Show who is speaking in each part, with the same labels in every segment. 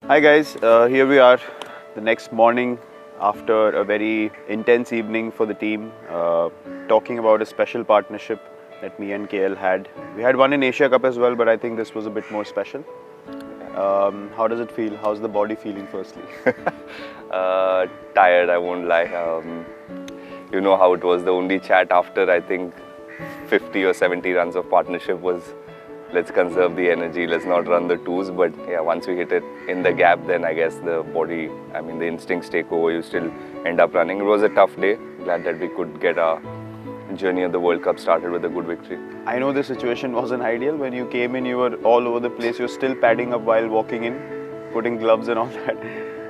Speaker 1: Hi guys, here we are the next morning after a very intense evening for the team, talking about a special partnership that me and KL had. We had one in Asia Cup as well, but I think this was a bit more special. How does it feel? How's the body feeling firstly?
Speaker 2: Tired, I won't lie. You know how it was. The only chat after I think 50 or 70 runs of partnership was, let's conserve the energy, let's not run the twos. But yeah, once we hit it in the gap, then I guess the body, the instincts take over. You still end up running. It was a tough day. Glad that we could get our journey of the World Cup started with a good victory.
Speaker 1: I know the situation wasn't ideal. When you came in, you were all over the place. You were still padding up while walking in, putting gloves and all that.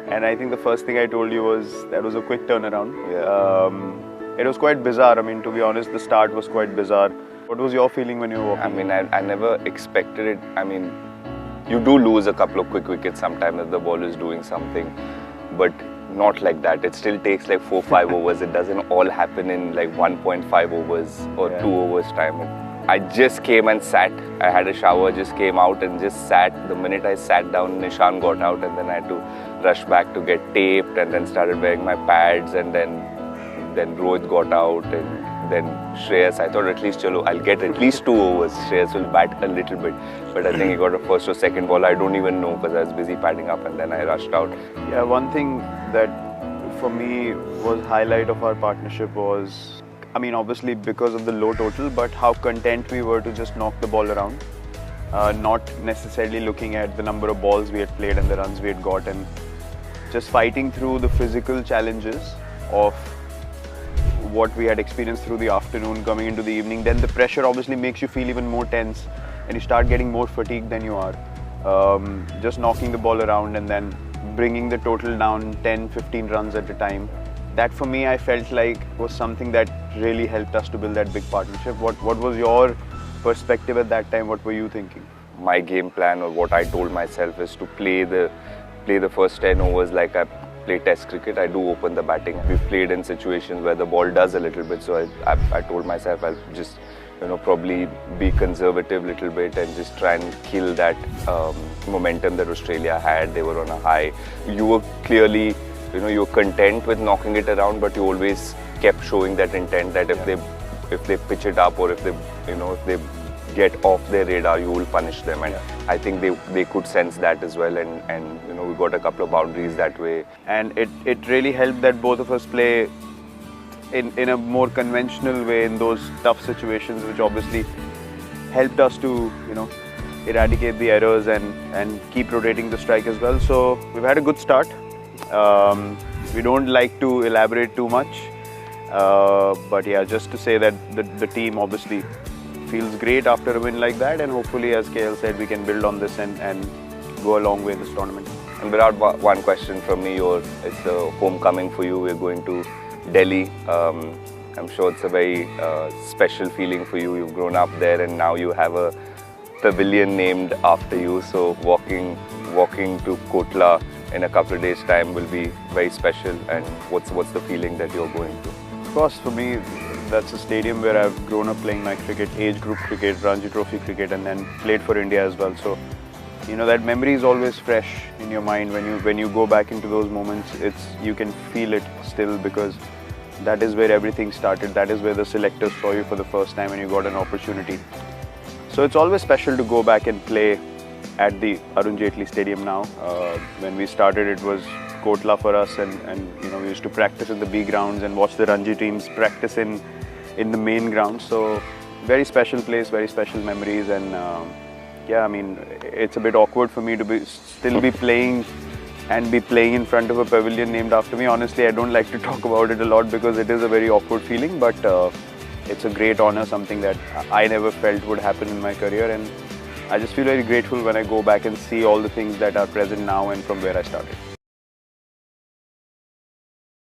Speaker 1: And I think the first thing I told you was that was a quick turnaround.
Speaker 2: Yeah.
Speaker 1: It was quite bizarre. To be honest, the start was quite bizarre. What was your feeling when you were walking?
Speaker 2: I never expected it. You do lose a couple of quick wickets sometimes if the ball is doing something, but not like that. It still takes like 4-5 overs. It doesn't all happen in like 1.5 overs or 2 overs time. I just came and sat. I had a shower, just came out and just sat. The minute I sat down, Nishan got out, and then I had to rush back to get taped, and then started wearing my pads, and then Rohit got out, and then Shreyas. I thought at least I'll get at least 2 overs. Shreyas will bat a little bit, but I think he got a first or second ball. I don't even know because I was busy padding up, and then I rushed out.
Speaker 1: Yeah, one thing that for me was highlight of our partnership was, obviously because of the low total, but how content we were to just knock the ball around. Not necessarily looking at the number of balls we had played and the runs we had got, and just fighting through the physical challenges of what we had experienced through the afternoon coming into the evening. Then the pressure obviously makes you feel even more tense and you start getting more fatigued than you are. Just knocking the ball around and then bringing the total down 10-15 runs at a time. That for me, I felt like was something that really helped us to build that big partnership. What was your perspective at that time? What were you thinking?
Speaker 2: My game plan, or what I told myself, is to play the first 10 overs like I play Test cricket. I do open the batting. We've played in situations where the ball does a little bit, so I told myself I'll just probably be conservative a little bit and just try and kill that momentum that Australia had. They were on a high. You were clearly, you were content with knocking it around, but you always kept showing that intent that if they pitch it up, or if they get off their radar, you will punish them. And I think they could sense that as well, and we got a couple of boundaries that way.
Speaker 1: And it really helped that both of us play in a more conventional way in those tough situations, which obviously helped us to eradicate the errors and keep rotating the strike as well. So we've had a good start. We don't like to elaborate too much, but yeah, just to say that the team obviously feels great after a win like that, and hopefully, as KL said, we can build on this and go a long way in this tournament.
Speaker 2: And Virat, one question from me. It's a homecoming for you. We're going to Delhi. I'm sure it's a very special feeling for you. You've grown up there, and now you have a pavilion named after you. So walking to Kotla in a couple of days' time will be very special. And what's the feeling that you're going to?
Speaker 1: Of course, for me, that's a stadium where I've grown up playing my cricket, age group cricket, Ranji Trophy cricket, and then played for India as well. So, that memory is always fresh in your mind when you go back into those moments. You can feel it still, because that is where everything started. That is where the selectors saw you for the first time and you got an opportunity. So it's always special to go back and play at the Arun Jaitley Stadium now. When we started, it was Kotla for us, and we used to practice in the B grounds and watch the Ranji teams practice in the main ground. So very special place, very special memories, and it's a bit awkward for me to still be playing in front of a pavilion named after me. Honestly, I don't like to talk about it a lot because it is a very awkward feeling, but it's a great honor, something that I never felt would happen in my career, and I just feel very grateful when I go back and see all the things that are present now and from where I started.